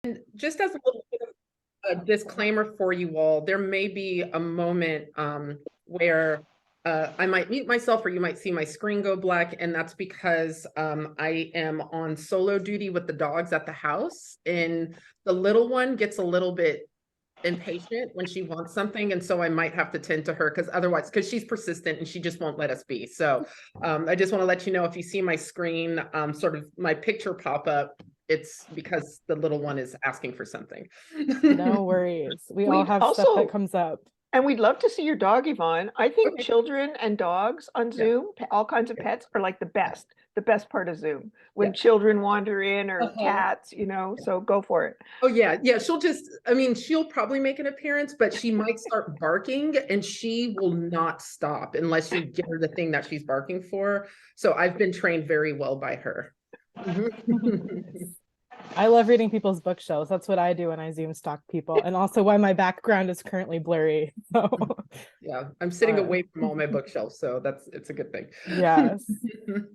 And just as a little bit of a disclaimer for you all, there may be a moment where I might mute myself or you might see my screen go black, and that's because I am on solo duty with the dogs at the house, and the little one gets a little bit impatient when she wants something, and so I might have to tend to her because she's persistent and she just won't let us be. So I just want to let you know, if you see my screen sort of my picture pop up, it's because the little one is asking for something. No worries. We all We'd have stuff that also, comes up. and we'd love to see your dog, Yvonne. I think Okay. children and dogs on Yeah. Zoom, all kinds of Yeah. pets are like the best part of Zoom. Yeah. When children wander in or Uh-huh. cats, so go for it. Oh yeah, yeah. She'll probably make an appearance, but she might start barking and she will not stop unless you give her the thing that she's barking for. So I've been trained very well by her. I love reading people's bookshelves. That's what I do when I Zoom stalk people, and also why my background is currently blurry. So, Yeah, I'm sitting uh, away from all my bookshelves, so it's a good thing. yes.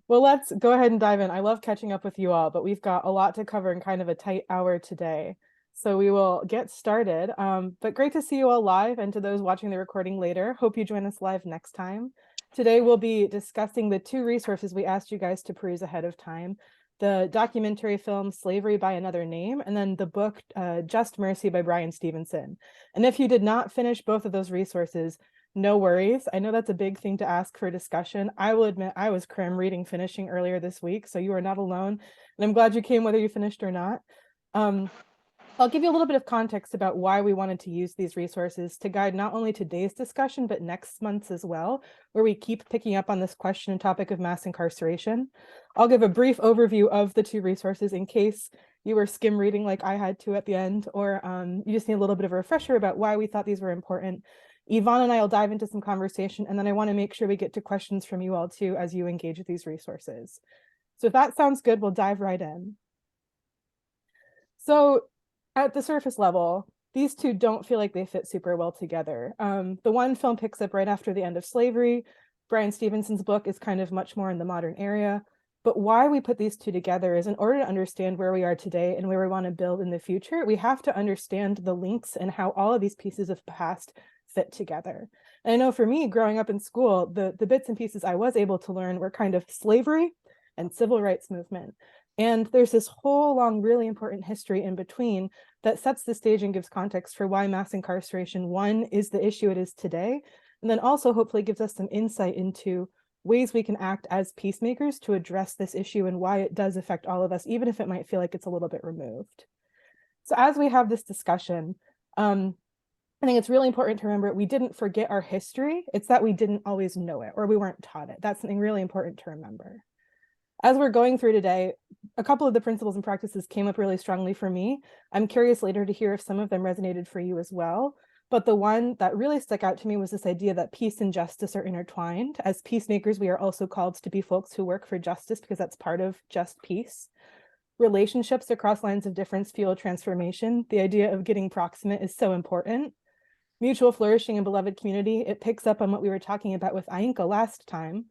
Well, let's go ahead and dive in. I love catching up with you all, but we've got a lot to cover in kind of a tight hour today. So we will get started. But great to see you all live, and to those watching the recording later, hope you join us live next time. Today we'll be discussing the two resources we asked you guys to peruse ahead of time: the documentary film Slavery by Another Name, and then the book Just Mercy by Bryan Stevenson. And if you did not finish both of those resources, no worries. I know that's a big thing to ask for discussion. I will admit I was cram reading finishing earlier this week, so you are not alone. And I'm glad you came whether you finished or not. I'll give you a little bit of context about why we wanted to use these resources to guide not only today's discussion, but next month's as well, where we keep picking up on this question and topic of mass incarceration. I'll give a brief overview of the two resources in case you were skim reading like I had to at the end, or you just need a little bit of a refresher about why we thought these were important. Yvonne and I will dive into some conversation, and then I want to make sure we get to questions from you all too as you engage with these resources. So if that sounds good, we'll dive right in. So at the surface level, these two don't feel like they fit super well together. The one film picks up right after the end of slavery. Bryan Stevenson's book is kind of much more in the modern era. But why we put these two together is in order to understand where we are today and where we want to build in the future, we have to understand the links and how all of these pieces of past fit together. And I know for me, growing up in school, the bits and pieces I was able to learn were kind of slavery and civil rights movement. And there's this whole long, really important history in between that sets the stage and gives context for why mass incarceration, one, is the issue it is today, and then also hopefully gives us some insight into ways we can act as peacemakers to address this issue and why it does affect all of us, even if it might feel like it's a little bit removed. So as we have this discussion, I think it's really important to remember we didn't forget our history. It's that we didn't always know it or we weren't taught it. That's something really important to remember. As we're going through today, a couple of the principles and practices came up really strongly for me. I'm curious later to hear if some of them resonated for you as well. But the one that really stuck out to me was this idea that peace and justice are intertwined. As peacemakers, we are also called to be folks who work for justice because that's part of just peace. Relationships across lines of difference fuel transformation. The idea of getting proximate is so important. Mutual flourishing and beloved community, it picks up on what we were talking about with Ainka last time.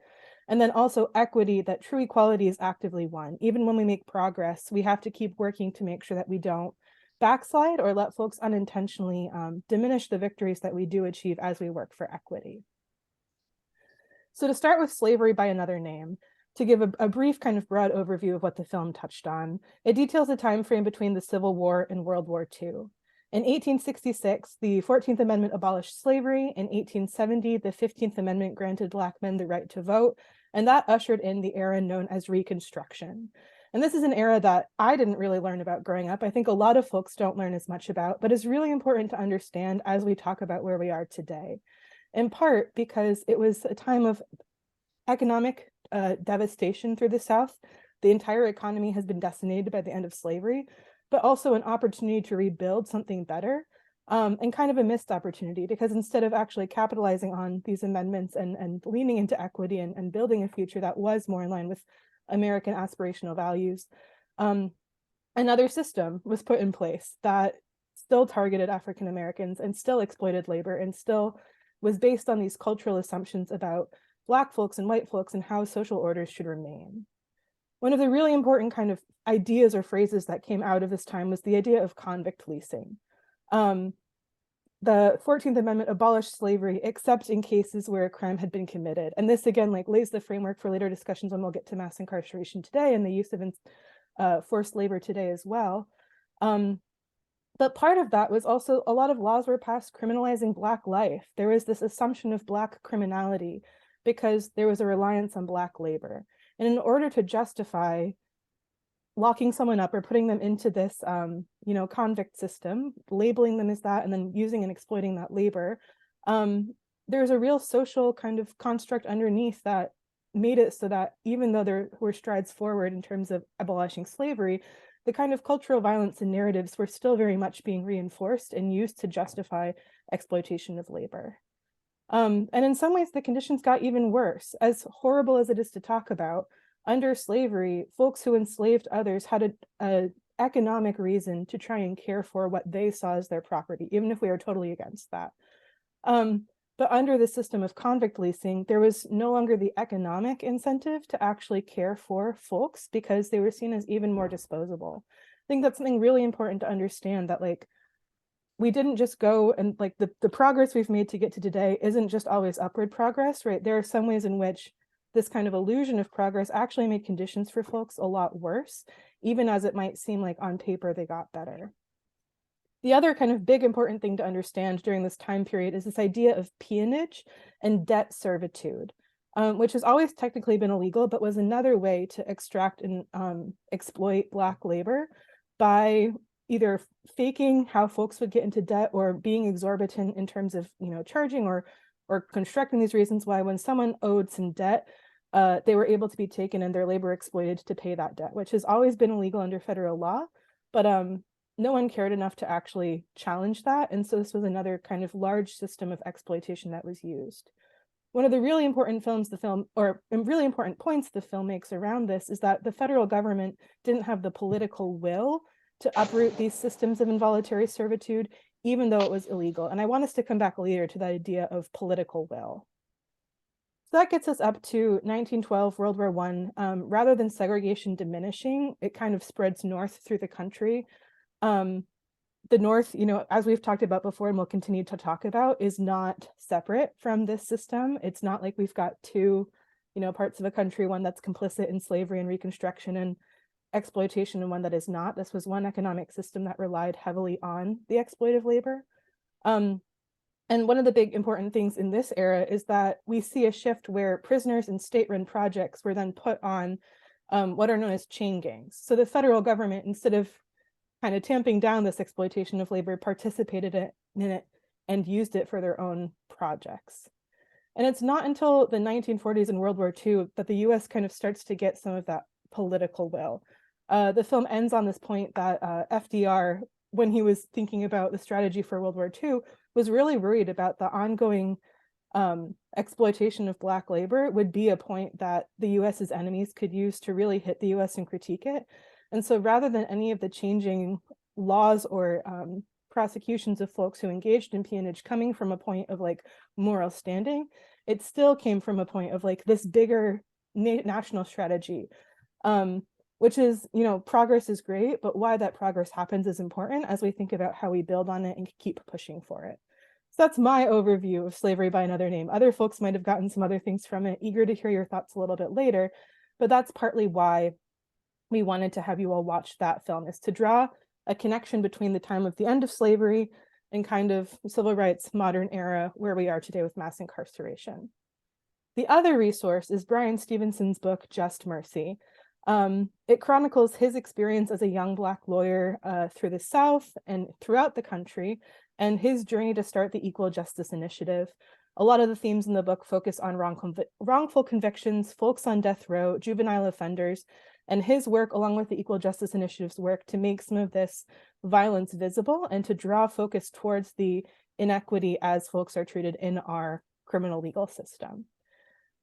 And then also equity, that true equality is actively won. Even when we make progress, we have to keep working to make sure that we don't backslide or let folks unintentionally diminish the victories that we do achieve as we work for equity. So to start with Slavery by Another Name, to give a brief kind of broad overview of what the film touched on, it details a time frame between the Civil War and World War II. In 1866, the 14th Amendment abolished slavery. In 1870, the 15th Amendment granted Black men the right to vote, and that ushered in the era known as Reconstruction. And this is an era that I didn't really learn about growing up. I think a lot of folks don't learn as much about, but is really important to understand as we talk about where we are today. In part because it was a time of economic devastation through the South. The entire economy has been decimated by the end of slavery, but also an opportunity to rebuild something better, and kind of a missed opportunity because instead of actually capitalizing on these amendments and leaning into equity and building a future that was more in line with American aspirational values, another system was put in place that still targeted African Americans and still exploited labor and still was based on these cultural assumptions about Black folks and white folks and how social orders should remain. one of the really important kind of ideas or phrases that came out of this time was the idea of convict leasing. The 14th Amendment abolished slavery except in cases where a crime had been committed. And this again like lays the framework for later discussions when we'll get to mass incarceration today and the use of forced labor today as well. But part of that was also a lot of laws were passed criminalizing Black life. There was this assumption of Black criminality because there was a reliance on Black labor. And in order to justify locking someone up or putting them into this, convict system, labeling them as that, and then using and exploiting that labor, there's a real social kind of construct underneath that made it so that even though there were strides forward in terms of abolishing slavery, the kind of cultural violence and narratives were still very much being reinforced and used to justify exploitation of labor. And in some ways, the conditions got even worse. As horrible as it is to talk about, under slavery, folks who enslaved others had a economic reason to try and care for what they saw as their property, even if we are totally against that. But under the system of convict leasing, there was no longer the economic incentive to actually care for folks because they were seen as even more disposable. I think that's something really important to understand, that like we didn't just go and like the progress we've made to get to today isn't just always upward progress, right? There are some ways in which this kind of illusion of progress actually made conditions for folks a lot worse, even as it might seem like on paper they got better. The other kind of big important thing to understand during this time period is this idea of peonage and debt servitude, which has always technically been illegal, but was another way to extract and exploit Black labor by either faking how folks would get into debt or being exorbitant in terms of charging or constructing these reasons why when someone owed some debt, they were able to be taken and their labor exploited to pay that debt, which has always been illegal under federal law, but no one cared enough to actually challenge that. And so this was another kind of large system of exploitation that was used. One of the really important points the film makes around this is that the federal government didn't have the political will to uproot these systems of involuntary servitude, even though it was illegal. And I want us to come back later to that idea of political will. So that gets us up to 1912, World War I. Rather than segregation diminishing, it kind of spreads north through the country. The North, as we've talked about before and we'll continue to talk about, is not separate from this system. It's not like we've got two, parts of a country, one that's complicit in slavery and Reconstruction and exploitation and one that is not. This was one economic system that relied heavily on the exploitive labor. And one of the big important things in this era is that we see a shift where prisoners and state-run projects were then put on what are known as chain gangs. So the federal government, instead of kind of tamping down this exploitation of labor, participated in it and used it for their own projects. And it's not until the 1940s and World War II that the US kind of starts to get some of that political will. The film ends on this point that FDR, when he was thinking about the strategy for World War II, was really worried about the ongoing exploitation of Black labor would be a point that the US's enemies could use to really hit the US and critique it. And so rather than any of the changing laws or prosecutions of folks who engaged in peonage coming from a point of like moral standing, it still came from a point of like this bigger national strategy, which is, progress is great, but why that progress happens is important as we think about how we build on it and keep pushing for it. So that's my overview of Slavery by Another Name. Other folks might have gotten some other things from it. Eager to hear your thoughts a little bit later, but that's partly why we wanted to have you all watch that film, is to draw a connection between the time of the end of slavery and kind of civil rights modern era where we are today with mass incarceration. The other resource is Bryan Stevenson's book, Just Mercy. It chronicles his experience as a young Black lawyer through the South and throughout the country, and his journey to start the Equal Justice Initiative. A lot of the themes in the book focus on wrongful convictions, folks on death row, juvenile offenders, and his work along with the Equal Justice Initiative's work to make some of this violence visible and to draw focus towards the inequity as folks are treated in our criminal legal system.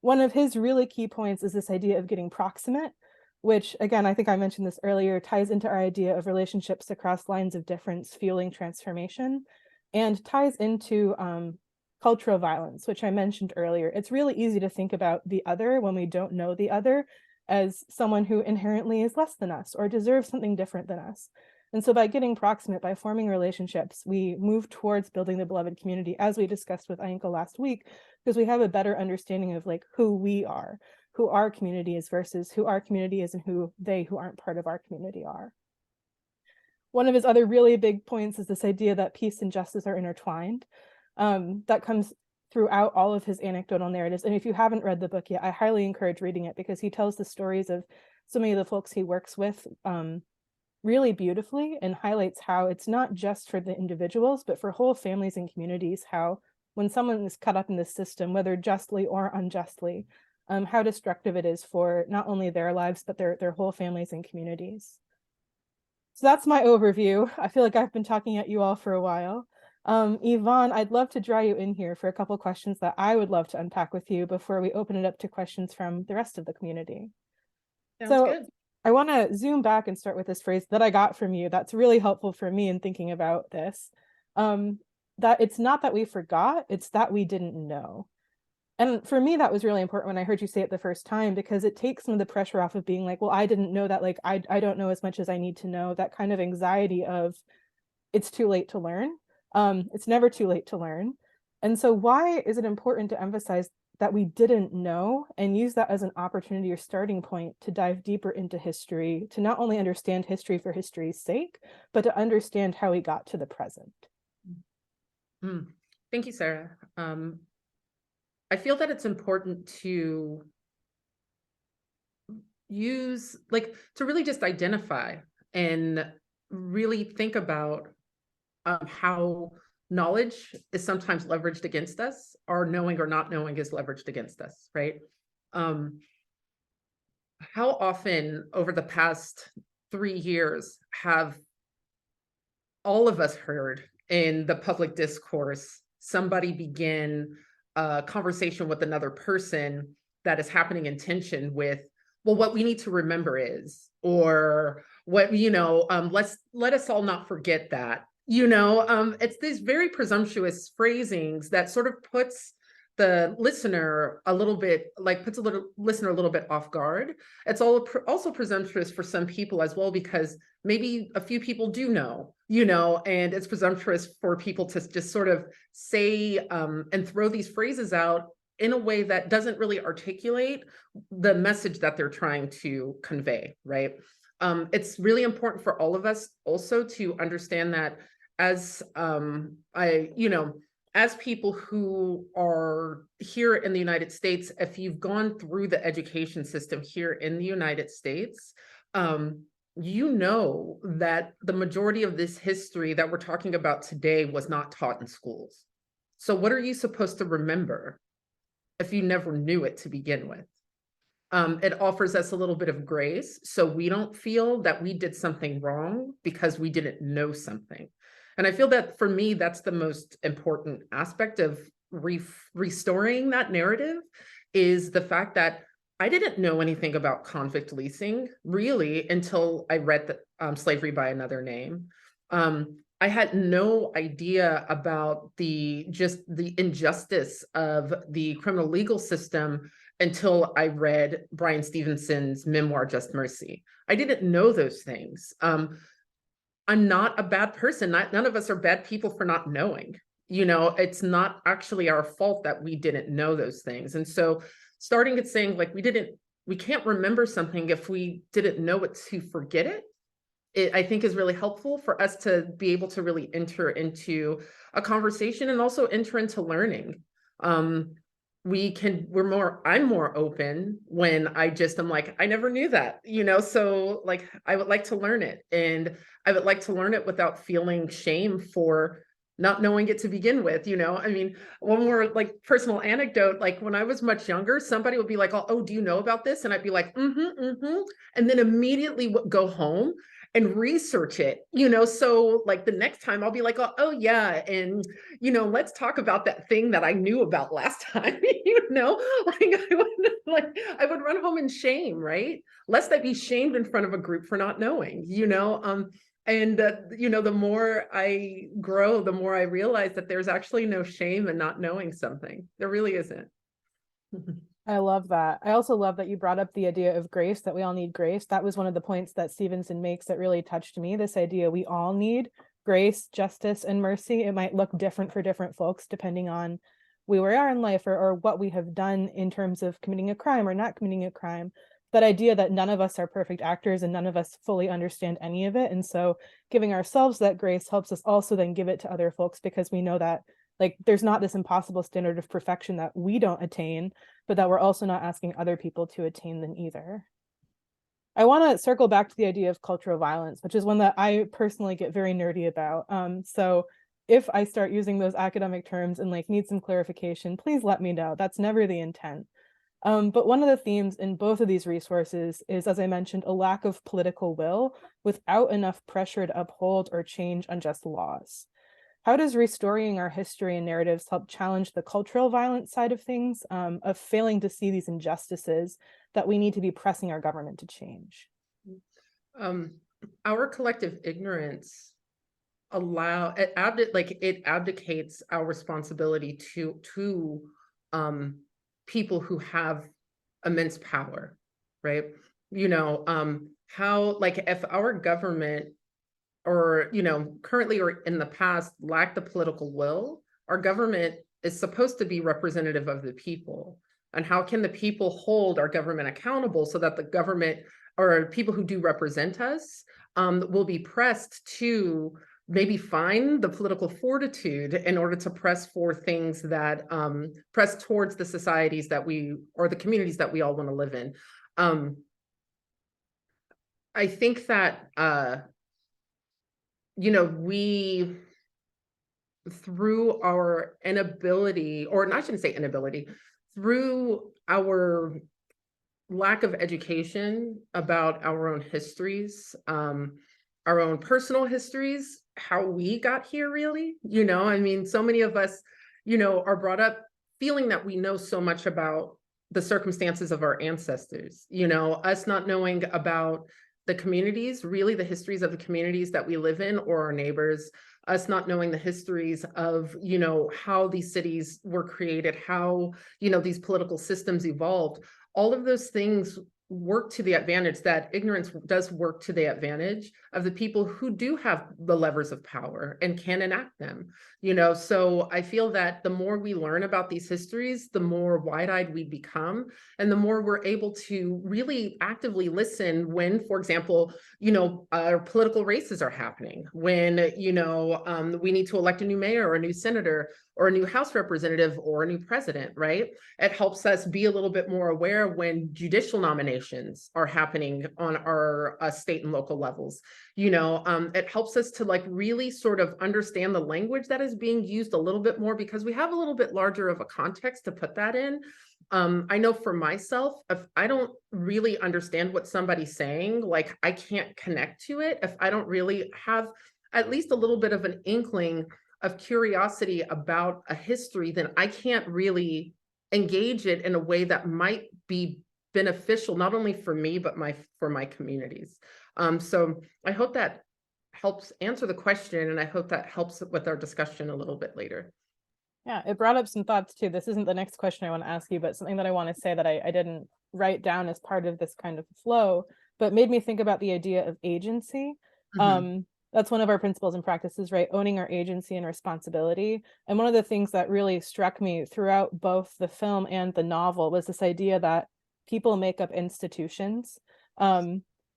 One of his really key points is this idea of getting proximate, which again, I think I mentioned this earlier, ties into our idea of relationships across lines of difference fueling transformation, and ties into cultural violence, which I mentioned earlier. It's really easy to think about the other when we don't know the other as someone who inherently is less than us or deserves something different than us. And so by getting proximate, by forming relationships, we move towards building the beloved community, as we discussed with Ainka last week, because we have a better understanding of like who we are, who our community is versus who our community is and who they who aren't part of our community are. One of his other really big points is this idea that peace and justice are intertwined. That comes throughout all of his anecdotal narratives. And if you haven't read the book yet, I highly encourage reading it because he tells the stories of so many of the folks he works with really beautifully, and highlights how it's not just for the individuals, but for whole families and communities, how when someone is caught up in the system, whether justly or unjustly, how destructive it is for not only their lives, but their whole families and communities. So that's my overview. I feel like I've been talking at you all for a while. Yvonne, I'd love to draw you in here for a couple of questions that I would love to unpack with you before we open it up to questions from the rest of the community. Sounds good. I want to zoom back and start with this phrase that I got from you that's really helpful for me in thinking about this. That it's not that we forgot, it's that we didn't know. And for me, that was really important when I heard you say it the first time, because it takes some of the pressure off of being like, well, I didn't know that, like, I don't know as much as I need to know, that kind of anxiety of it's too late to learn. It's never too late to learn. And so why is it important to emphasize that we didn't know and use that as an opportunity or starting point to dive deeper into history, to not only understand history for history's sake, but to understand how we got to the present? Thank you, Sarah. I feel that it's important to use, like, to really just identify and really think about how knowledge is sometimes leveraged against us, or knowing or not knowing is leveraged against us, right? How often over the past 3 years have all of us heard in the public discourse somebody begin a conversation with another person that is happening in tension with, well, what we need to remember is, or what, let us all not forget that. It's these very presumptuous phrasings that sort of puts the listener a little bit, like puts a listener a little bit off guard. It's also presumptuous for some people as well, because maybe a few people do know, and it's presumptuous for people to just sort of say and throw these phrases out in a way that doesn't really articulate the message that they're trying to convey, right? It's really important for all of us also to understand that as as people who are here in the United States, if you've gone through the education system here in the United States, you know that the majority of this history that we're talking about today was not taught in schools. So what are you supposed to remember if you never knew it to begin with? It offers us a little bit of grace, so we don't feel that we did something wrong because we didn't know something. And I feel that for me, that's the most important aspect of restoring that narrative, is the fact that I didn't know anything about convict leasing really until I read the Slavery by Another Name. I had no idea about the injustice of the criminal legal system until I read Bryan Stevenson's memoir, Just Mercy. I didn't know those things. I'm not a bad person. None of us are bad people for not knowing. It's not actually our fault that we didn't know those things. And so starting at saying, like, we can't remember something if we didn't know it to forget it, I think is really helpful for us to be able to really enter into a conversation and also enter into learning. I'm more open when I'm like, I never knew that, so like, I would like to learn it, and I would like to learn it without feeling shame for not knowing it to begin with. I mean, one more like personal anecdote, like when I was much younger, somebody would be like, oh, do you know about this? And I'd be like, and then immediately go home and research it, so like the next time I'll be like, oh yeah, and let's talk about that thing that I knew about last time. Like I would run home in shame, right? Lest I be shamed in front of a group for not knowing, and the more I grow, the more I realize that there's actually no shame in not knowing something. There really isn't. I love that. I also love that you brought up the idea of grace, that we all need grace. That was one of the points that Stevenson makes that really touched me. This idea we all need grace, justice, and mercy. It might look different for different folks depending on where we are in life, or what we have done in terms of committing a crime or not committing a crime. That idea that none of us are perfect actors and none of us fully understand any of it. And so giving ourselves that grace helps us also then give it to other folks, because we know that like there's not this impossible standard of perfection that we don't attain, but that we're also not asking other people to attain them either. I want to circle back to the idea of cultural violence, which is one that I personally get very nerdy about. So if I start using those academic terms and like need some clarification, please let me know. That's never the intent. But one of the themes in both of these resources is, as I mentioned, a lack of political will without enough pressure to uphold or change unjust laws. How does restoring our history and narratives help challenge the cultural violence side of things, of failing to see these injustices that we need to be pressing our government to change? Our collective ignorance it abdicates our responsibility to people who have immense power, right? How, like, if our government, or currently or in the past, lack the political will, our government is supposed to be representative of the people. And how can the people hold our government accountable so that the government, or people who do represent us, will be pressed to maybe find the political fortitude in order to press for things that press towards the societies that or the communities that we all want to live in. I think that we, through our inability, or I shouldn't say inability, through our lack of education about our own histories, our own personal histories, how we got here, really. I mean, so many of us, are brought up feeling that we know so much about the circumstances of our ancestors, us not knowing about the communities, really the histories of the communities that we live in, or our neighbors, us not knowing the histories of, how these cities were created, how, these political systems evolved. All of those things work to the advantage, that ignorance does work to the advantage of the people who do have the levers of power and can enact them. So I feel that the more we learn about these histories, the more wide-eyed we become, and the more we're able to really actively listen when, for example, political races are happening, when we need to elect a new mayor or a new senator or a new House representative or a new president, right? It helps us be a little bit more aware when judicial nominations are happening on our state and local levels. It helps us to like really sort of understand the language that is being used a little bit more, because we have a little bit larger of a context to put that in. I know for myself, if I don't really understand what somebody's saying, like I can't connect to it, if I don't really have at least a little bit of an inkling of curiosity about a history, then I can't really engage it in a way that might be beneficial, not only for me, but for my communities. So I hope that helps answer the question, and I hope that helps with our discussion a little bit later. Yeah, it brought up some thoughts too. This isn't the next question I want to ask you, but something that I want to say that I didn't write down as part of this kind of flow, but made me think about the idea of agency. That's one of our principles and practices, right? Owning our agency and responsibility. And one of the things that really struck me throughout both the film and the novel was this idea that people make up institutions.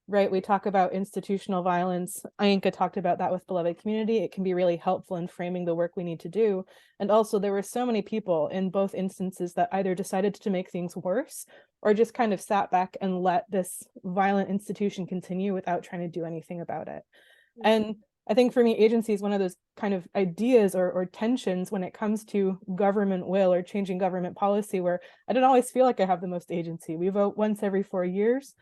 Right, we talk about institutional violence. Ayanka talked about that with Beloved Community. It can be really helpful in framing the work we need to do. And also there were so many people in both instances that either decided to make things worse or just kind of sat back and let this violent institution continue without trying to do anything about it. And I think for me, agency is one of those kind of ideas or tensions when it comes to government will or changing government policy, where I don't always feel like I have the most agency. We vote once every 4 years.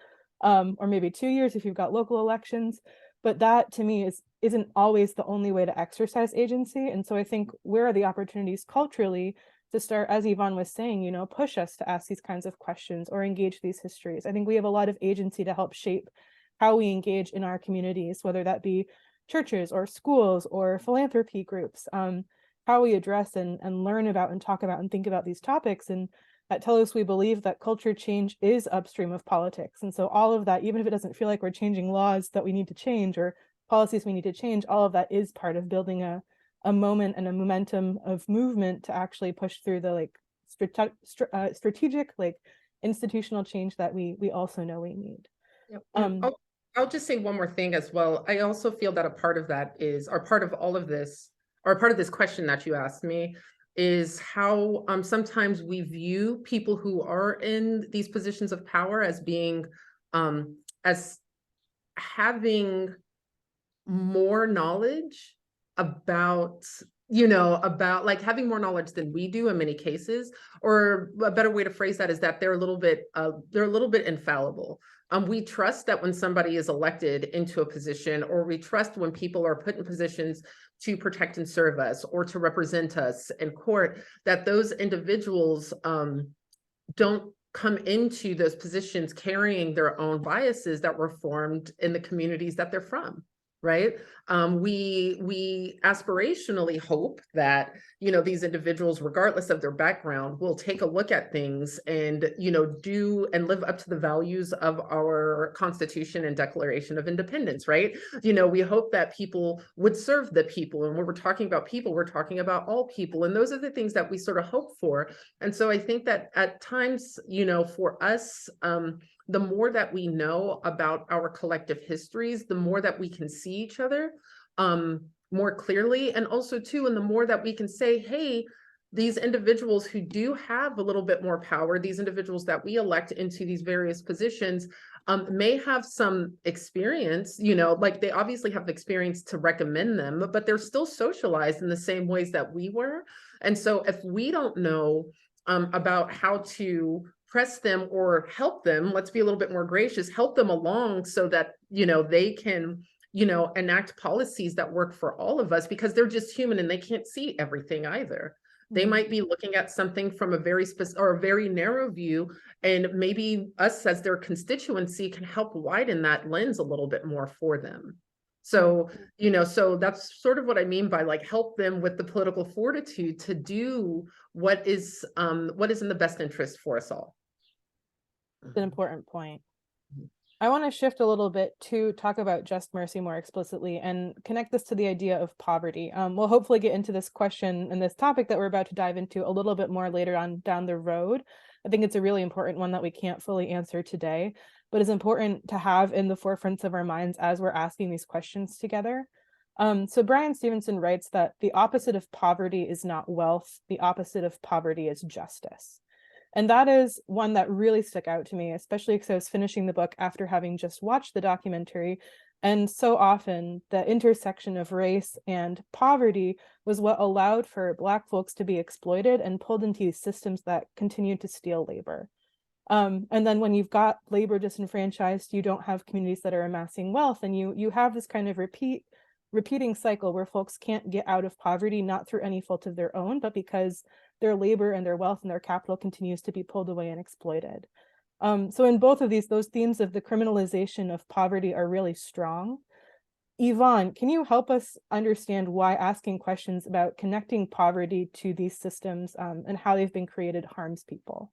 Or maybe 2 years if you've got local elections. But that to me isn't always the only way to exercise agency. And so I think where are the opportunities culturally to start, as Yvonne was saying, push us to ask these kinds of questions or engage these histories. I think we have a lot of agency to help shape how we engage in our communities, whether that be churches or schools or philanthropy groups, how we address and learn about and talk about and think about these topics. And At Telos, we believe that culture change is upstream of politics. And so all of that, even if it doesn't feel like we're changing laws that we need to change or policies we need to change, all of that is part of building a moment and a momentum of movement to actually push through the like strategic like institutional change that we also know we need. Yep. I'll just say one more thing as well. I also feel that a part of that is, or part of all of this, or part of this question that you asked me, is how sometimes we view people who are in these positions of power as being, as having more knowledge about, about like having more knowledge than we do in many cases, or a better way to phrase that is that they're a little bit infallible. We trust that when somebody is elected into a position, or we trust when people are put in positions to protect and serve us or to represent us in court, that those individuals don't come into those positions carrying their own biases that were formed in the communities that they're from. Right. We aspirationally hope that, these individuals, regardless of their background, will take a look at things and, do and live up to the values of our Constitution and Declaration of Independence. Right. We hope that people would serve the people. And when we're talking about people, we're talking about all people. And those are the things that we sort of hope for. And so I think that at times, for us, the more that we know about our collective histories, the more that we can see each other more clearly. And also too, and the more that we can say, hey, these individuals who do have a little bit more power, these individuals that we elect into these various positions may have some experience, like they obviously have experience to recommend them, but they're still socialized in the same ways that we were. And so if we don't know about how to press them or help them, let's be a little bit more gracious, help them along so that, they can, enact policies that work for all of us, because they're just human and they can't see everything either. They might be looking at something from a very specific or a very narrow view, and maybe us as their constituency can help widen that lens a little bit more for them. So, so that's sort of what I mean by like help them with the political fortitude to do what is in the best interest for us all. It's an important point. I want to shift a little bit to talk about just mercy more explicitly and connect this to the idea of poverty. We'll hopefully get into this question and this topic that we're about to dive into a little bit more later on down the road. I think it's a really important one that we can't fully answer today, but it's important to have in the forefronts of our minds as we're asking these questions together. So Bryan Stevenson writes that the opposite of poverty is not wealth. The opposite of poverty is justice. And that is one that really stuck out to me, especially because I was finishing the book after having just watched the documentary. And so often the intersection of race and poverty was what allowed for Black folks to be exploited and pulled into these systems that continued to steal labor. And then when you've got labor disenfranchised, you don't have communities that are amassing wealth, and you have this kind of repeating cycle where folks can't get out of poverty, not through any fault of their own, but because their labor and their wealth and their capital continues to be pulled away and exploited. So in both of these, those themes of the criminalization of poverty are really strong. Yvonne, can you help us understand why asking questions about connecting poverty to these systems and how they've been created harms people?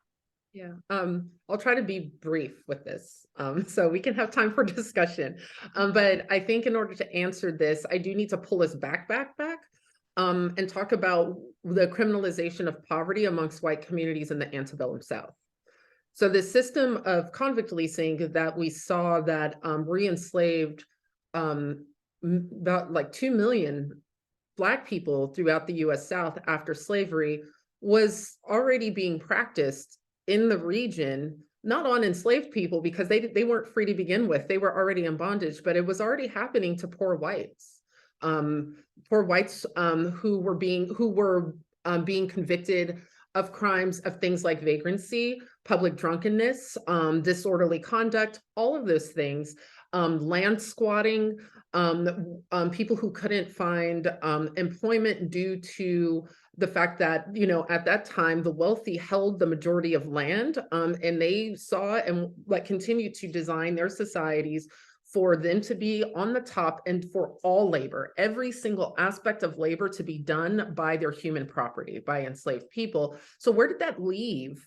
Yeah, I'll try to be brief with this so we can have time for discussion. But I think in order to answer this, I do need to pull us back and talk about the criminalization of poverty amongst white communities in the antebellum South. So the system of convict leasing that we saw that re-enslaved about like 2 million Black people throughout the US South after slavery was already being practiced in the region, not on enslaved people because they weren't free to begin with. They were already in bondage, but it was already happening to poor whites who were being convicted of crimes of things like vagrancy, public drunkenness, disorderly conduct, all of those things, land squatting, people who couldn't find employment due to the fact that, at that time, the wealthy held the majority of land, and they saw and like continued to design their societies for them to be on the top and for all labor, every single aspect of labor to be done by their human property, by enslaved people. So where did that leave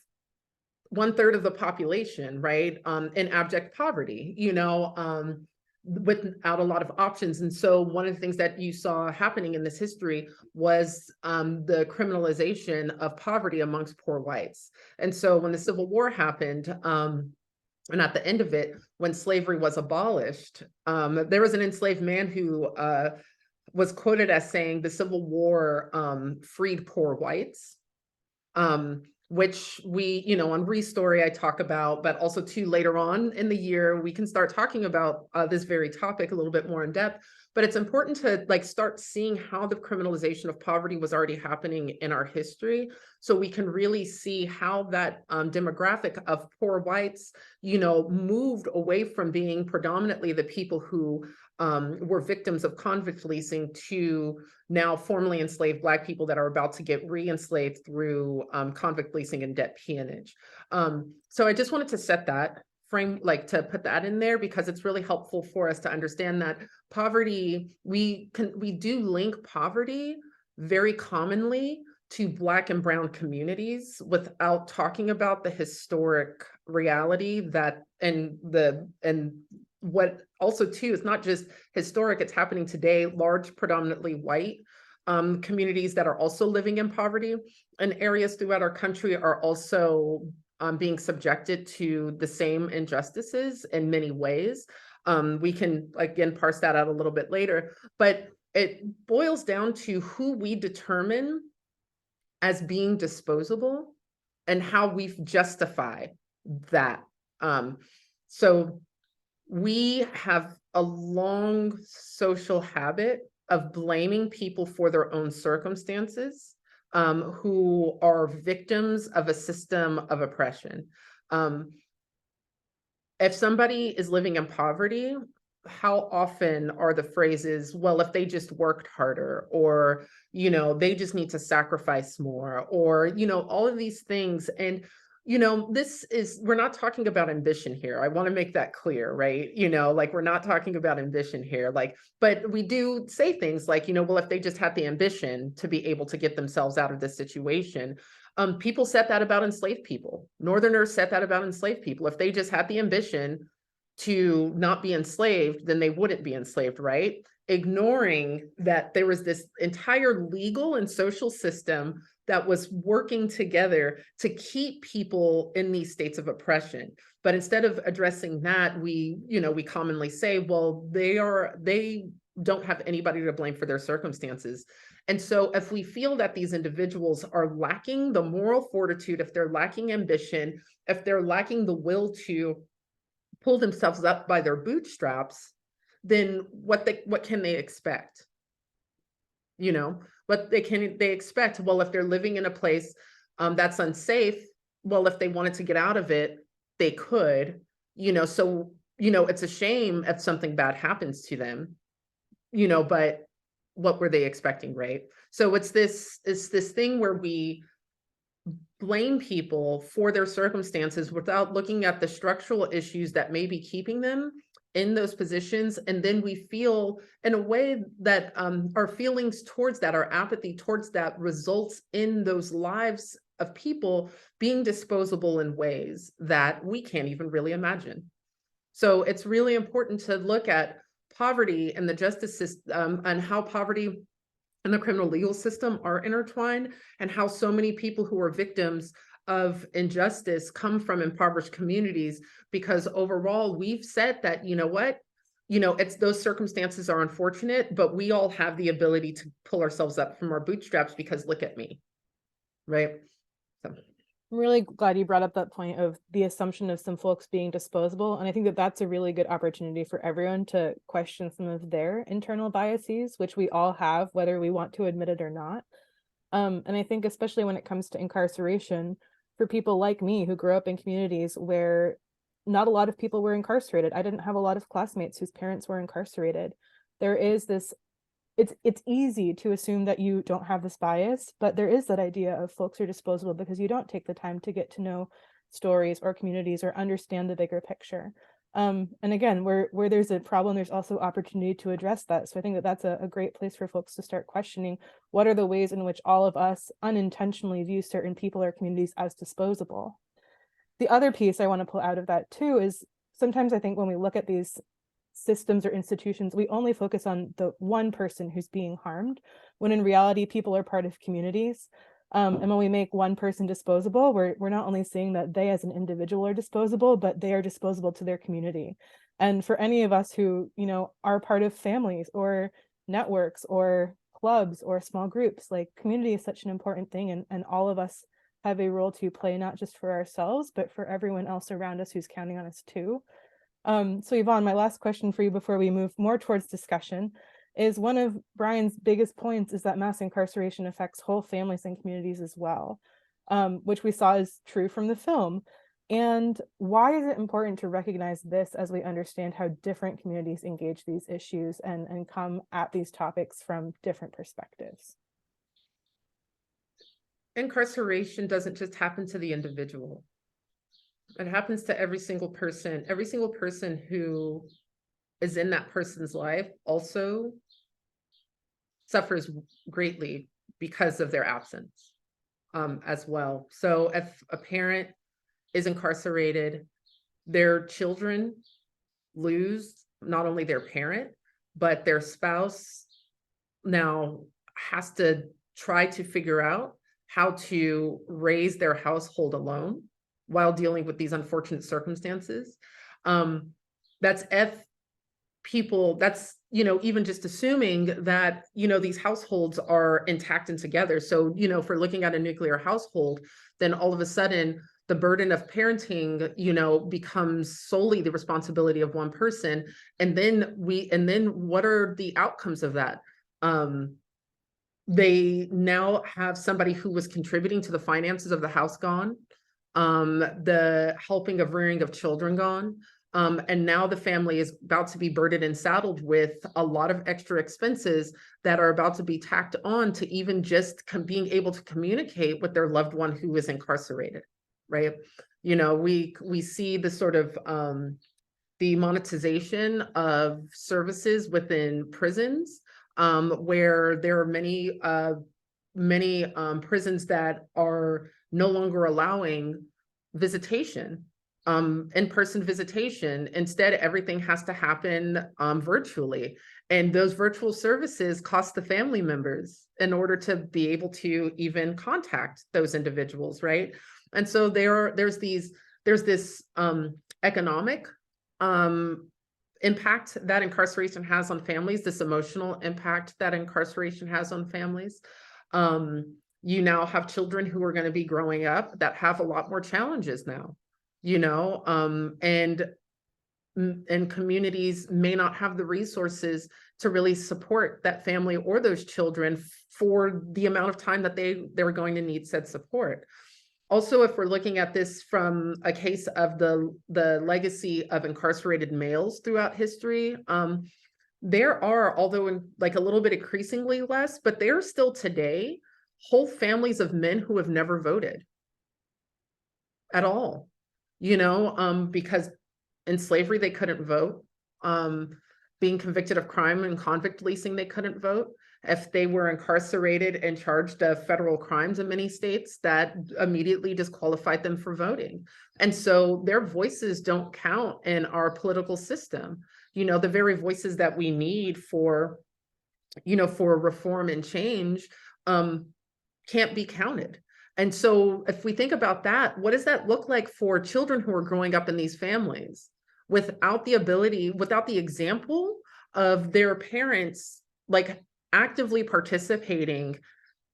1/3 of the population, right, in abject poverty, without a lot of options. And so one of the things that you saw happening in this history was the criminalization of poverty amongst poor whites. And so when the Civil War happened, and at the end of it, when slavery was abolished, there was an enslaved man who was quoted as saying the Civil War freed poor whites. Which we, on ReStory I talk about, but also too later on in the year, we can start talking about this very topic a little bit more in depth. But it's important to like start seeing how the criminalization of poverty was already happening in our history, so we can really see how that demographic of poor whites, moved away from being predominantly the people who were victims of convict leasing to now formerly enslaved Black people that are about to get re-enslaved through convict leasing and debt peonage. So I just wanted to set that frame, like to put that in there, because it's really helpful for us to understand that poverty, we do link poverty very commonly to Black and brown communities without talking about the historic reality that, and what also too, is not just historic, it's happening today, large predominantly white communities that are also living in poverty, and areas throughout our country are also being subjected to the same injustices in many ways. We can again parse that out a little bit later, but it boils down to who we determine as being disposable and how we justify that. So we have a long social habit of blaming people for their own circumstances, who are victims of a system of oppression. If somebody is living in poverty, how often are the phrases, well, if they just worked harder, or, they just need to sacrifice more, or, all of these things. And, we're not talking about ambition here. I want to make that clear, right? We're not talking about ambition here, but we do say things like, well, if they just had the ambition to be able to get themselves out of this situation. People said that about enslaved people. Northerners said that about enslaved people. If they just had the ambition to not be enslaved, then they wouldn't be enslaved, right? Ignoring that there was this entire legal and social system that was working together to keep people in these states of oppression. But instead of addressing that, we commonly say, well, they don't have anybody to blame for their circumstances. And so if we feel that these individuals are lacking the moral fortitude, if they're lacking ambition, if they're lacking the will to pull themselves up by their bootstraps, then what can they expect? What they expect? Well, if they're living in a place that's unsafe, well, if they wanted to get out of it, they could, so, it's a shame if something bad happens to them, but what were they expecting, right? So it's this thing where we blame people for their circumstances without looking at the structural issues that may be keeping them in those positions. And then we feel in a way that our feelings towards that, our apathy towards that, results in those lives of people being disposable in ways that we can't even really imagine. So it's really important to look at poverty and the justice system, and how poverty and the criminal legal system are intertwined, and how so many people who are victims of injustice come from impoverished communities, because overall we've said that, it's those circumstances are unfortunate, but we all have the ability to pull ourselves up from our bootstraps because look at me, right? So. I'm really glad you brought up that point of the assumption of some folks being disposable. And I think that that's a really good opportunity for everyone to question some of their internal biases, which we all have, whether we want to admit it or not. And I think especially when it comes to incarceration, for people like me who grew up in communities where not a lot of people were incarcerated. I didn't have a lot of classmates whose parents were incarcerated. There is this, it's easy to assume that you don't have this bias, but there is that idea of folks are disposable because you don't take the time to get to know stories or communities or understand the bigger picture. And again, where there's a problem, there's also opportunity to address that. So I think that that's a great place for folks to start questioning what are the ways in which all of us unintentionally view certain people or communities as disposable. The other piece I want to pull out of that too is sometimes I think when we look at these systems or institutions, we only focus on the one person who's being harmed, when in reality, people are part of communities. And when we make one person disposable, we're not only seeing that they as an individual are disposable, but they are disposable to their community. And for any of us who, you know, are part of families or networks or clubs or small groups, like community is such an important thing, and all of us have a role to play, not just for ourselves, but for everyone else around us who's counting on us too. So Yvonne, my last question for you before we move more towards discussion is, one of Bryan's biggest points is that mass incarceration affects whole families and communities as well, which we saw is true from the film. And why is it important to recognize this as we understand how different communities engage these issues and come at these topics from different perspectives? Incarceration doesn't just happen to the individual. It happens to every single person. Every single person who is in that person's life also suffers greatly because of their absence, as well. So if a parent is incarcerated, their children lose not only their parent, but their spouse now has to try to figure out how to raise their household alone while dealing with these unfortunate circumstances. That's if people, that's, you know, even just assuming that, you know, these households are intact and together. So, you know, if we're looking at a nuclear household, then all of a sudden the burden of parenting, you know, becomes solely the responsibility of one person. And then what are the outcomes of that? They now have somebody who was contributing to the finances of the house gone, the helping of rearing of children gone. And now the family is about to be burdened and saddled with a lot of extra expenses that are about to be tacked on to even just being able to communicate with their loved one who is incarcerated, right? You know, we see the sort of the monetization of services within prisons, where there are many prisons that are no longer allowing visitation, in-person visitation. Instead, everything has to happen virtually. And those virtual services cost the family members in order to be able to even contact those individuals, right? And so there's this economic impact that incarceration has on families, this emotional impact that incarceration has on families. You now have children who are going to be growing up that have a lot more challenges now, you know, and communities may not have the resources to really support that family or those children for the amount of time that they're going to need said support. Also, if we're looking at this from a case of the legacy of incarcerated males throughout history, there are, although like a little bit increasingly less, but there are still today whole families of men who have never voted at all, you know, because in slavery they couldn't vote. Being convicted of crime and convict leasing, they couldn't vote. If they were incarcerated and charged of federal crimes in many states, that immediately disqualified them from voting. And so their voices don't count in our political system. You know, the very voices that we need for, you know, for reform and change can't be counted. And so if we think about that, what does that look like for children who are growing up in these families without the ability, without the example of their parents, like actively participating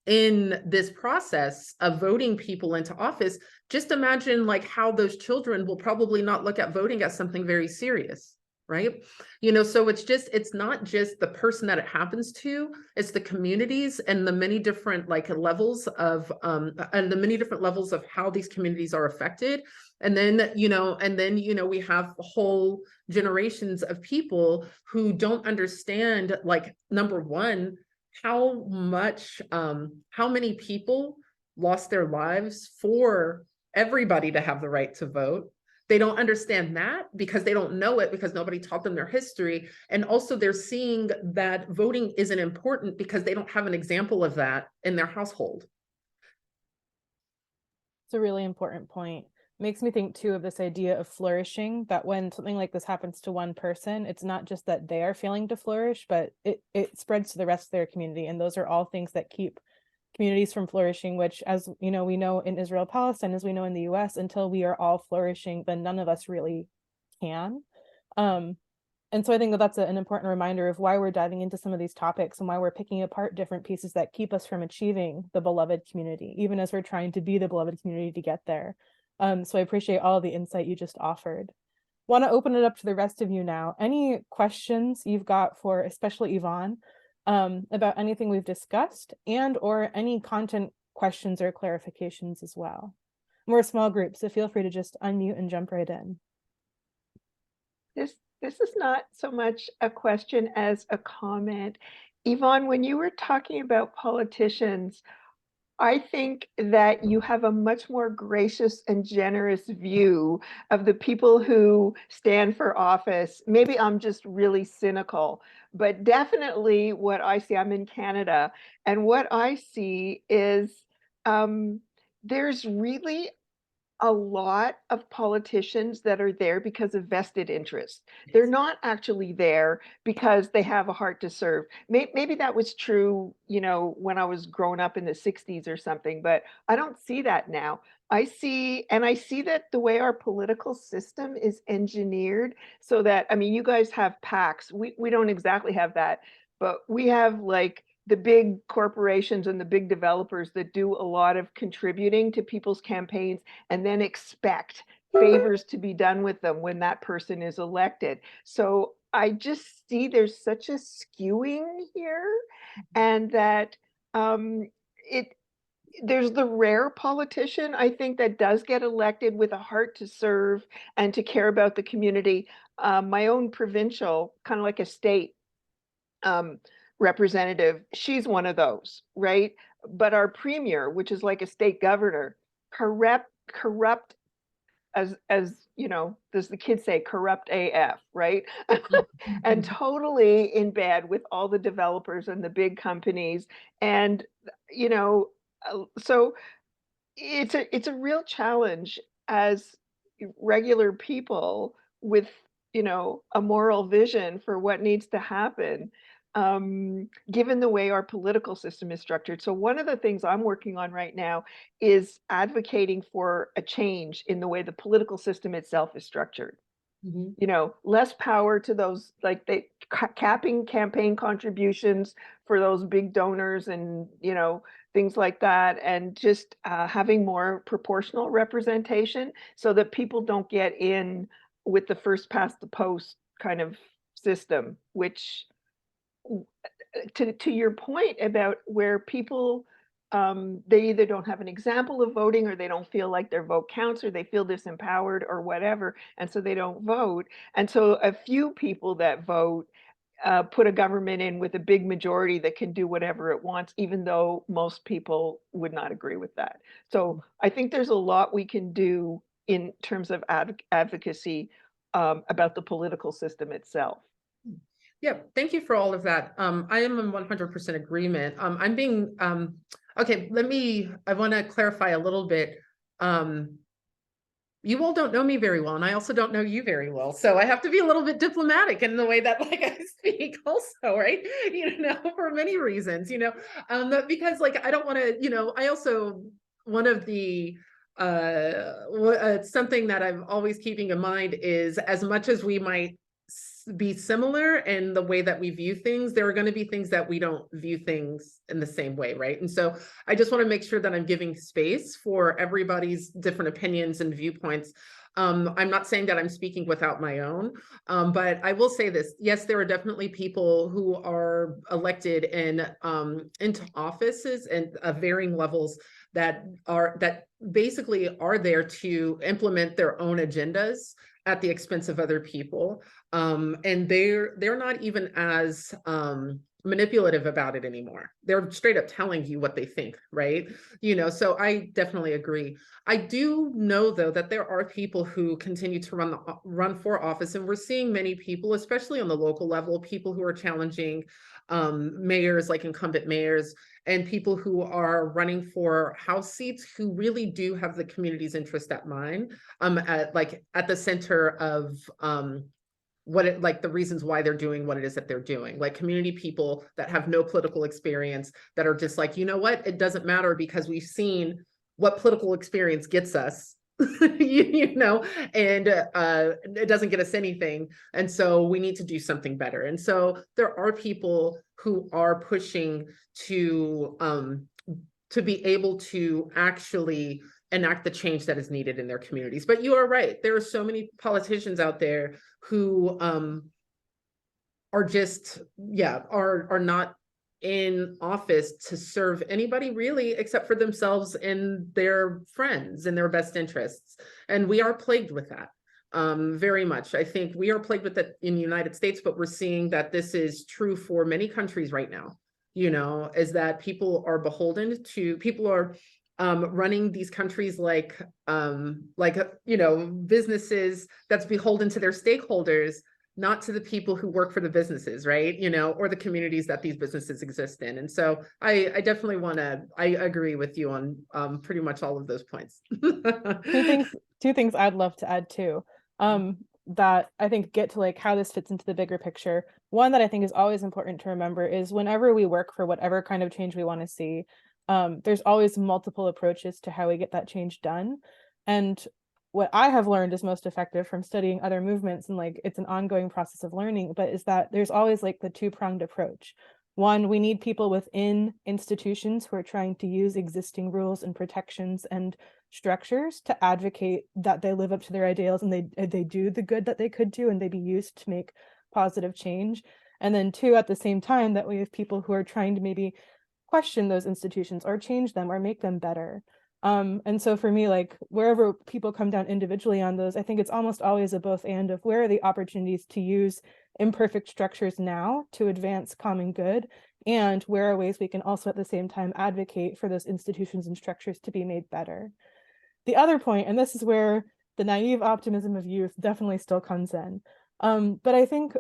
in this process of voting people into office? Just imagine like how those children will probably not look at voting as something very serious, right? You know, so it's not just the person that it happens to, it's the communities and the many different like levels of how these communities are affected. And then, you know, we have whole generations of people who don't understand, like, number one, how many people lost their lives for everybody to have the right to vote. They don't understand that because they don't know it, because nobody taught them their history. And also they're seeing that voting isn't important because they don't have an example of that in their household. It's a really important point. makes me think too of this idea of flourishing, that when something like this happens to one person, it's not just that they are failing to flourish, but it spreads to the rest of their community. And those are all things that keep communities from flourishing, which, as you know, we know in Israel, Palestine, as we know in the US, until we are all flourishing, then none of us really can. And so I think that that's an important reminder of why we're diving into some of these topics and why we're picking apart different pieces that keep us from achieving the beloved community, even as we're trying to be the beloved community to get there. So I appreciate all the insight you just offered. Want to open it up to the rest of you now. Any questions you've got for especially Yvonne about anything we've discussed, and or any content questions or clarifications as well? We're a small group, so feel free to just unmute and jump right in. This is not so much a question as a comment. Yvonne, when you were talking about politicians, I think that you have a much more gracious and generous view of the people who stand for office. Maybe I'm just really cynical, but definitely what I see, I'm in Canada, and what I see is there's really a lot of politicians that are there because of vested interests. They're not actually there because they have a heart to serve. Maybe that was true, you know, when I was growing up in the 60s or something, but I don't see that now. I see that the way our political system is engineered so that, I mean, you guys have PACs. We don't exactly have that, but we have like the big corporations and the big developers that do a lot of contributing to people's campaigns and then expect favors to be done with them when that person is elected. So I just see there's such a skewing here, and that there's the rare politician, I think, that does get elected with a heart to serve and to care about the community. My own provincial, kind of like a state representative, she's one of those, right? But our premier, which is like a state governor, corrupt as you know, does the kids say, corrupt AF, right? And totally in bed with all the developers and the big companies. And you know, so it's a real challenge as regular people with, you know, a moral vision for what needs to happen, given the way our political system is structured. So one of the things I'm working on right now is advocating for a change in the way the political system itself is structured. You know, less power to those, like capping campaign contributions for those big donors and, you know, things like that, and just having more proportional representation so that people don't get in with the first past the post kind of system, which to your point about where people they either don't have an example of voting, or they don't feel like their vote counts, or they feel disempowered or whatever, and so they don't vote. And so a few people that vote put a government in with a big majority that can do whatever it wants, even though most people would not agree with that. So I think there's a lot we can do in terms of advocacy about the political system itself. Yeah, thank you for all of that. I am in 100% agreement. I'm being, okay, I want to clarify a little bit. You all don't know me very well, and I also don't know you very well. So I have to be a little bit diplomatic in the way that like I speak also, right? You know, for many reasons, you know, because like, I don't want to, you know, I also, one of the, something that I'm always keeping in mind is, as much as we might be similar in the way that we view things, there are going to be things that we don't view things in the same way, right? And so I just want to make sure that I'm giving space for everybody's different opinions and viewpoints. I'm not saying that I'm speaking without my own, but I will say this: yes, there are definitely people who are elected into offices and varying levels that basically are there to implement their own agendas at the expense of other people. And they're not even as manipulative about it anymore. They're straight up telling you what they think, right? So I definitely agree. I do know though that there are people who continue to run for office, and we're seeing many people, especially on the local level, people who are challenging mayors, like incumbent mayors, and people who are running for House seats who really do have the community's interest at mind, at the center of the reasons why they're doing what it is that they're doing, like community people that have no political experience, that are just like, you know what, it doesn't matter because we've seen what political experience gets us. And it doesn't get us anything, and so we need to do something better. And so there are people who are pushing to be able to actually enact the change that is needed in their communities. But you are right. There are so many politicians out there who are just, are not in office to serve anybody really, except for themselves and their friends and their best interests. And we are plagued with that very much. I think we are plagued with that in the United States, but we're seeing that this is true for many countries right now, is that people are beholden to, people are running these countries like businesses that's beholden to their stakeholders, not to the people who work for the businesses, right? Or the communities that these businesses exist in. And so I definitely I agree with you on pretty much all of those points. Two things I'd love to add too, that I think get to like how this fits into the bigger picture. One that I think is always important to remember is whenever we work for whatever kind of change we want to see, there's always multiple approaches to how we get that change done. And what I have learned is most effective from studying other movements, and like it's an ongoing process of learning, but is that there's always like the two-pronged approach. One, we need people within institutions who are trying to use existing rules and protections and structures to advocate that they live up to their ideals and they do the good that they could do and they be used to make positive change. And then two, at the same time, that we have people who are trying to maybe question those institutions or change them or make them better. And so for me, like wherever people come down individually on those, I think it's almost always a both and of where are the opportunities to use imperfect structures now to advance common good, and where are ways we can also at the same time advocate for those institutions and structures to be made better. The other point, and this is where the naive optimism of youth definitely still comes in, but I think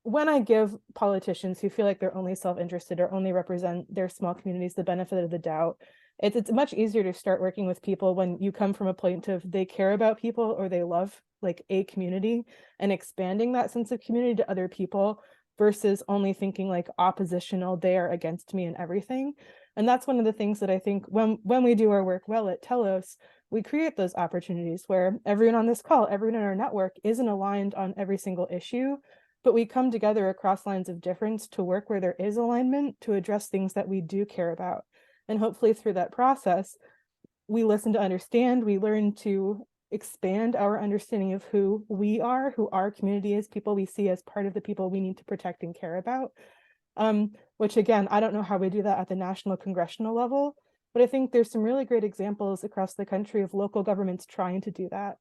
when I give politicians who feel like they're only self-interested or only represent their small communities the benefit of the doubt, it's much easier to start working with people when you come from a point of they care about people or they love like a community, and expanding that sense of community to other people versus only thinking like oppositional, they are against me and everything. And that's one of the things that I think when we do our work well at Telos, we create those opportunities where everyone on this call, everyone in our network isn't aligned on every single issue, but we come together across lines of difference to work where there is alignment to address things that we do care about. And hopefully through that process, we listen to understand, we learn to expand our understanding of who we are, who our community is, people we see as part of the people we need to protect and care about. Which again, I don't know how we do that at the national congressional level, but I think there's some really great examples across the country of local governments trying to do that.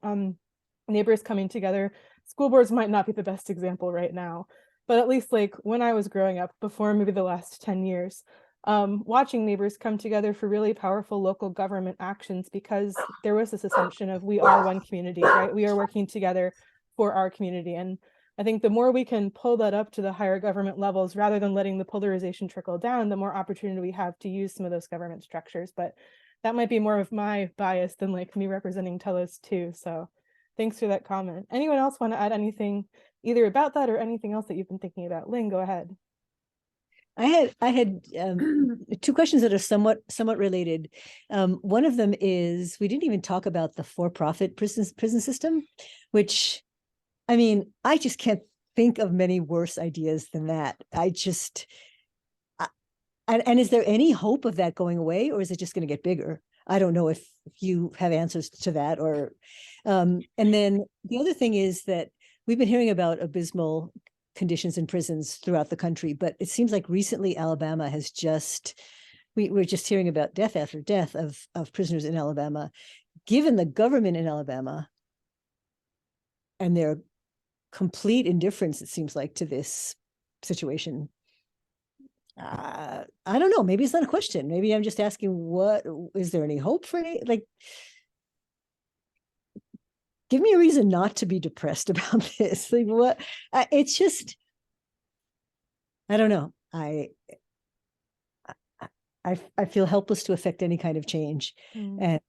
Neighbors coming together. School boards might not be the best example right now, but at least like when I was growing up, before maybe the last 10 years, watching neighbors come together for really powerful local government actions, because there was this assumption of we are one community, right? We are working together for our community. And I think the more we can pull that up to the higher government levels, rather than letting the polarization trickle down, the more opportunity we have to use some of those government structures. But that might be more of my bias than like me representing Telos too. So thanks for that comment. Anyone else want to add anything either about that or anything else that you've been thinking about? Lynn, go ahead. I had two questions that are somewhat related. One of them is, we didn't even talk about the for-profit prison system, which, I mean, I just can't think of many worse ideas than that. And is there any hope of that going away, or is it just going to get bigger? I don't know if you have answers to that, or, and then the other thing is that we've been hearing about abysmal conditions in prisons throughout the country, but it seems like recently Alabama has we're just hearing about death after death of prisoners in Alabama. Given the government in Alabama and their complete indifference, it seems like, to this situation, I don't know. Maybe it's not a question. Maybe I'm just asking, what is there any hope for any, like, give me a reason not to be depressed about this. Like, what? It's just, I don't know. I feel helpless to affect any kind of change, and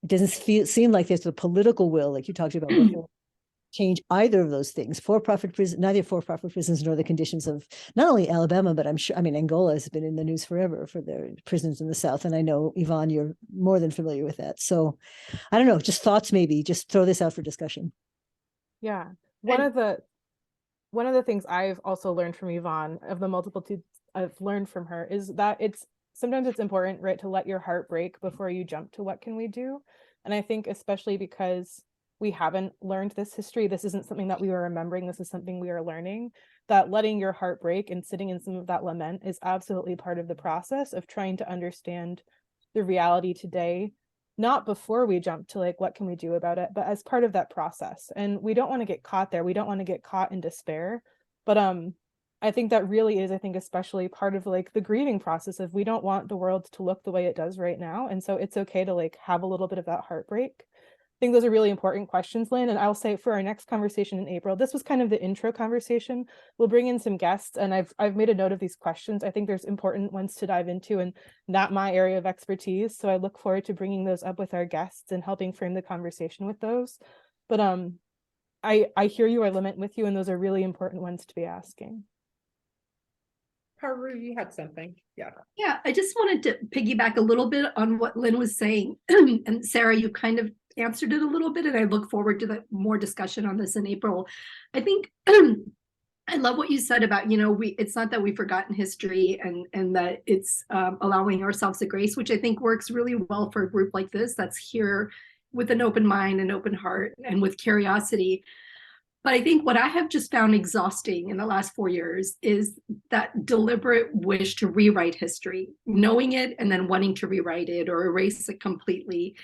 it doesn't seem like there's a political will, like you talked about before, change either of those things. For-profit prison, neither for-profit prisons nor the conditions of not only Alabama, but I'm sure, I mean, Angola has been in the news forever for their prisons in the South. And I know, Yvonne, you're more than familiar with that. So I don't know, just thoughts, maybe just throw this out for discussion. Yeah. One of the things I've also learned from Yvonne, of the multitude I've learned from her, is that sometimes it's important, right, to let your heart break before you jump to what can we do. And I think especially because we haven't learned this history, this isn't something that we were remembering, this is something we are learning, that letting your heart break and sitting in some of that lament is absolutely part of the process of trying to understand the reality today, not before we jump to like, what can we do about it, but as part of that process. And we don't want to get caught there. We don't want to get caught in despair. But I think that really is, I think, especially part of like the grieving process of, we don't want the world to look the way it does right now. And so it's okay to like have a little bit of that heartbreak. I think those are really important questions, Lynn. And I'll say for our next conversation in April, this was kind of the intro conversation. We'll bring in some guests, and I've made a note of these questions. I think there's important ones to dive into and not my area of expertise. So I look forward to bringing those up with our guests and helping frame the conversation with those. But I hear you, I lament with you, and those are really important ones to be asking. Haru, you had something. Yeah. Yeah, I just wanted to piggyback a little bit on what Lynn was saying. And Sarah, you kind of answered it a little bit, and I look forward to more discussion on this in April. I think I love what you said about, it's not that we've forgotten history, and that it's allowing ourselves a grace, which I think works really well for a group like this that's here with an open mind and open heart and with curiosity. But I think what I have just found exhausting in the last 4 years is that deliberate wish to rewrite history, knowing it and then wanting to rewrite it or erase it completely.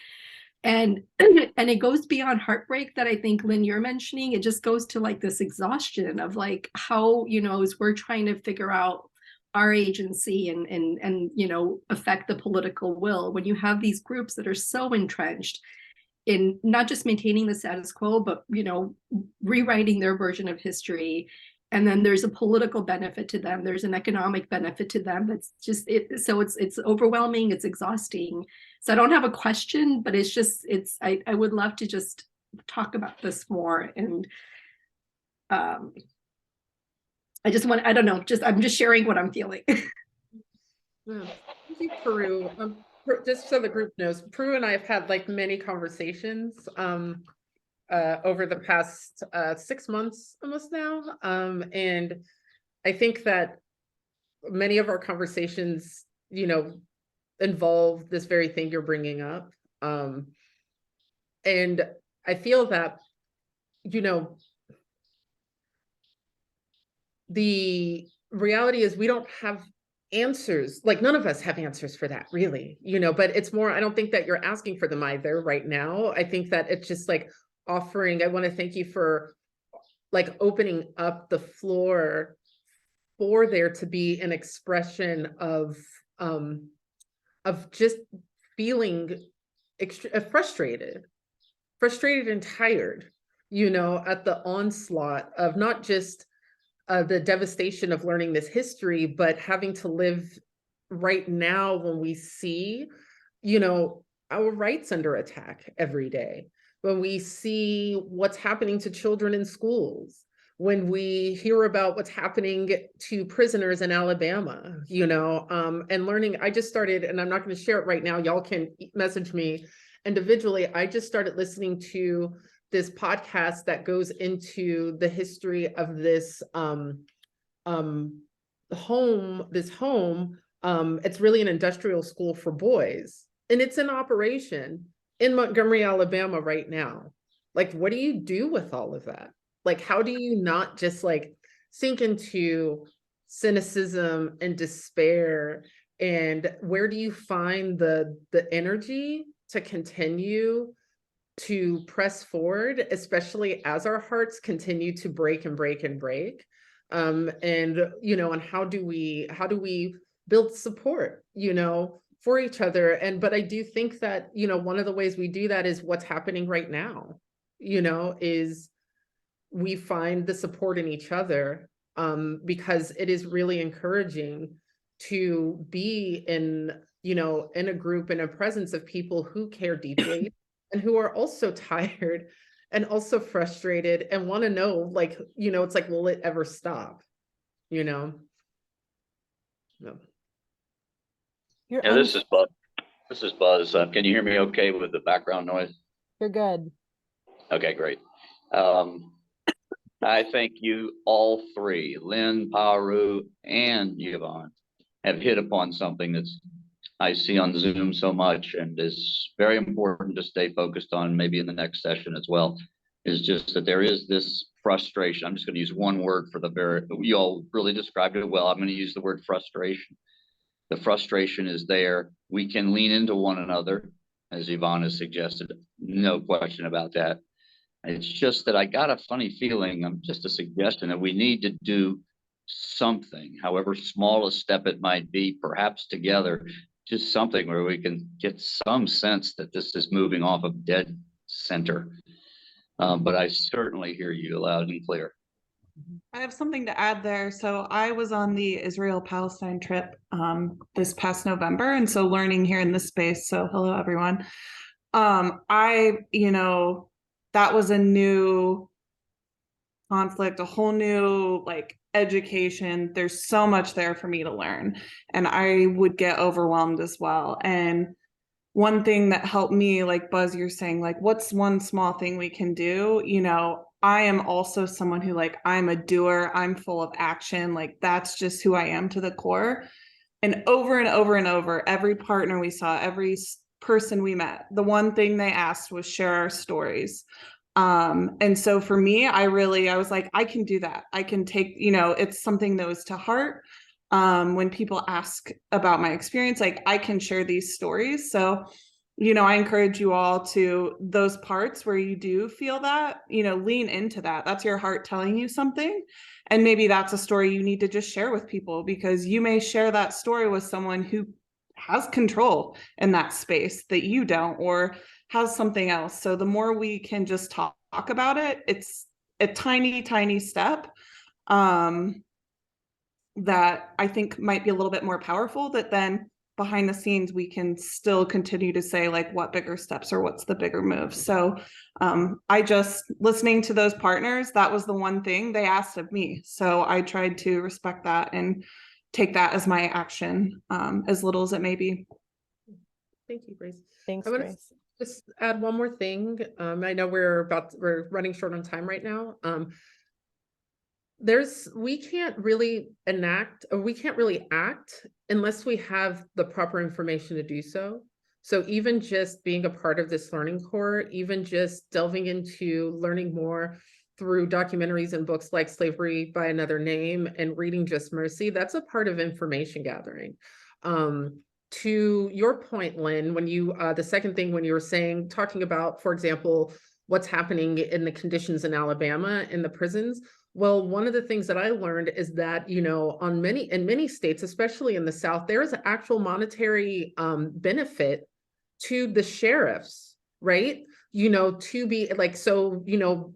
And it goes beyond heartbreak that I think, Lynn, you're mentioning. It just goes to like this exhaustion of like how, as we're trying to figure out our agency and affect the political will, when you have these groups that are so entrenched in not just maintaining the status quo, but rewriting their version of history. And then there's a political benefit to them. There's an economic benefit to them. That's just it. So it's overwhelming. It's exhausting. So I don't have a question, but I would love to just talk about this more. And I don't know, I'm just sharing what I'm feeling. Yeah. Thank you, Peru. Just so the group knows, Peru and I have had like many conversations over the past 6 months almost now. And I think that many of our conversations, involve this very thing you're bringing up. And I feel that, the reality is we don't have answers, like none of us have answers for that really, but it's more, I don't think that you're asking for them either right now. I think that it's just like offering, I want to thank you for like opening up the floor for there to be an expression of just feeling frustrated and tired, at the onslaught of not just the devastation of learning this history, but having to live right now when we see, our rights under attack every day, when we see what's happening to children in schools, when we hear about what's happening to prisoners in Alabama, and learning. I just started, and I'm not going to share it right now. Y'all can message me individually. I just started listening to this podcast that goes into the history of this home. It's really an industrial school for boys, and it's in operation in Montgomery, Alabama right now. Like, what do you do with all of that? Like, how do you not just like sink into cynicism and despair? And where do you find the energy to continue to press forward, especially as our hearts continue to break and break and break? And, and how do we build support, for each other. But I do think that, one of the ways we do that is what's happening right now, is we find the support in each other, because it is really encouraging to be in, in a group, in a presence of people who care deeply and who are also tired and also frustrated and want to know, like, it's like, will it ever stop? No. You're Yeah, this is Buzz. This is Buzz. Can you hear me okay with the background noise? you're good. Okay, great. I think you all three, Lynn, Paru, and Yvonne, have hit upon something that's I see on Zoom so much and is very important to stay focused on, maybe in the next session as well, is just that there is this frustration. I'm just going to use one word for you all really described it well. I'm going to use the word frustration. The frustration is there. We can lean into one another, as Yvonne has suggested, no question about that. It's just that I got a funny feeling, just a suggestion, that we need to do something, however small a step it might be, perhaps together, just something where we can get some sense that this is moving off of dead center. But I certainly hear you loud and clear. I have something to add there. So I was on the Israel-Palestine trip this past November, and so learning here in this space. So hello, everyone. That was a new conflict, a whole new education. There's so much there for me to learn, and I would get overwhelmed as well. And one thing that helped me, like Buzz, you're saying, what's one small thing we can do? I am also someone who I'm a doer. I'm full of action. That's just who I am to the core. And over and over and over, every partner we saw, every person we met, the one thing they asked was share our stories. And so for me, I was like, I can do that. I can take, it's something that was to heart. When people ask about my experience, I can share these stories. So, I encourage you all to those parts where you do feel that, lean into that. That's your heart telling you something. And maybe that's a story you need to just share with people, because you may share that story with someone who has control in that space that you don't, or has something else. So the more we can just talk about it, it's a tiny, tiny step that I think might be a little bit more powerful, that then behind the scenes we can still continue to say what bigger steps or what's the bigger move. So I just, listening to those partners, that was the one thing they asked of me. So I tried to respect that and take that as my action, as little as it may be. Thank you, Grace. Thanks, I want to Grace. just add one more thing. I know we're running short on time right now. We can't really act unless we have the proper information to do so. So even just being a part of this learning core, even just delving into learning more through documentaries and books like Slavery by Another Name and reading Just Mercy, that's a part of information gathering. To your point, Lynn, when you, the second thing, when you were talking about, for example, what's happening in the conditions in Alabama in the prisons. Well, one of the things that I learned is that, in many states, especially in the South, there is an actual monetary benefit to the sheriffs, right? To be so,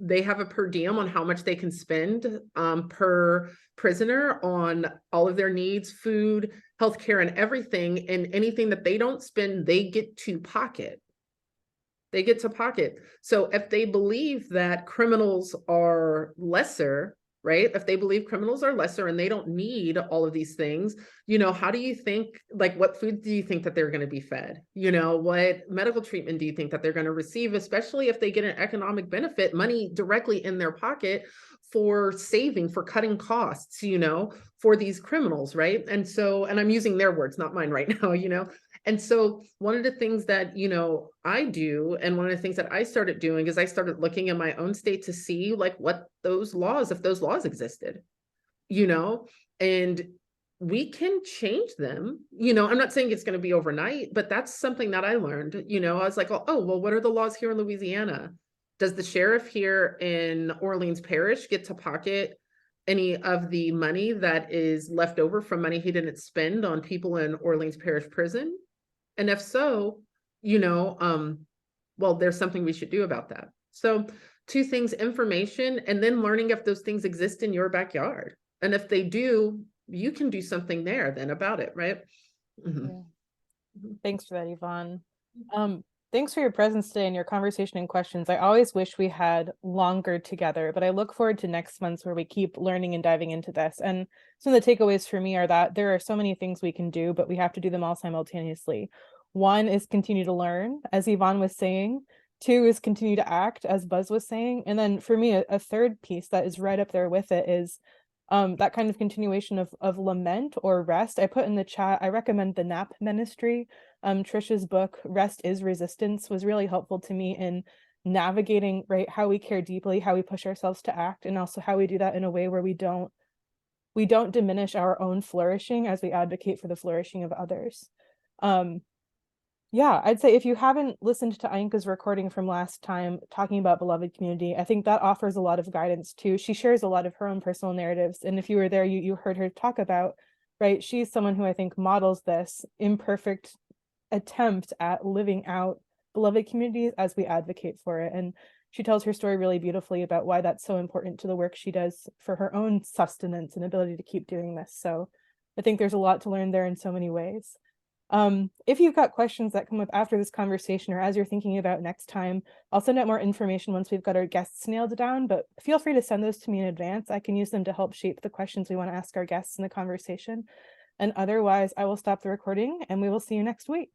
they have a per diem on how much they can spend per prisoner on all of their needs, food, healthcare, and everything. And anything that they don't spend, they get to pocket. They get to pocket. So if they believe that criminals are lesser, right? If they believe criminals are lesser and they don't need all of these things, how do you think, what food do you think that they're going to be fed? What medical treatment do you think that they're going to receive, especially if they get an economic benefit, money directly in their pocket for saving, for cutting costs, for these criminals, right? And so, and I'm using their words, not mine right now, And so one of the things that, I do, and one of the things that I started doing is I started looking in my own state to see what those laws, if those laws existed, and we can change them. I'm not saying it's going to be overnight, but that's something that I learned. I was like, oh, well, what are the laws here in Louisiana? Does the sheriff here in Orleans Parish get to pocket any of the money that is left over from money he didn't spend on people in Orleans Parish Prison? And if so, well, there's something we should do about that. So 2 things, information, and then learning if those things exist in your backyard. And if they do, you can do something there then about it, right? Mhm. Yeah. Thanks for that, Yvonne. Thanks for your presence today and your conversation and questions. I always wish we had longer together, but I look forward to next month where we keep learning and diving into this. And some of the takeaways for me are that there are so many things we can do, but we have to do them all simultaneously. 1 is continue to learn, as Yvonne was saying. 2 is continue to act, as Buzz was saying. And then for me, a third piece that is right up there with it is that kind of continuation of lament or rest. I put in the chat, I recommend the Nap Ministry. Trisha's book, Rest is Resistance, was really helpful to me in navigating, right, how we care deeply, how we push ourselves to act, and also how we do that in a way where we don't diminish our own flourishing as we advocate for the flourishing of others. Yeah, I'd say if you haven't listened to Ainka's recording from last time talking about beloved community, I think that offers a lot of guidance too. She shares a lot of her own personal narratives. And if you were there, you heard her talk about, right, she's someone who I think models this imperfect attempt at living out beloved communities as we advocate for it. And she tells her story really beautifully about why that's so important to the work she does for her own sustenance and ability to keep doing this. So I think there's a lot to learn there in so many ways. If you've got questions that come up after this conversation or as you're thinking about next time, I'll send out more information once we've got our guests nailed down, but feel free to send those to me in advance. I can use them to help shape the questions we want to ask our guests in the conversation. And otherwise, I will stop the recording and we will see you next week.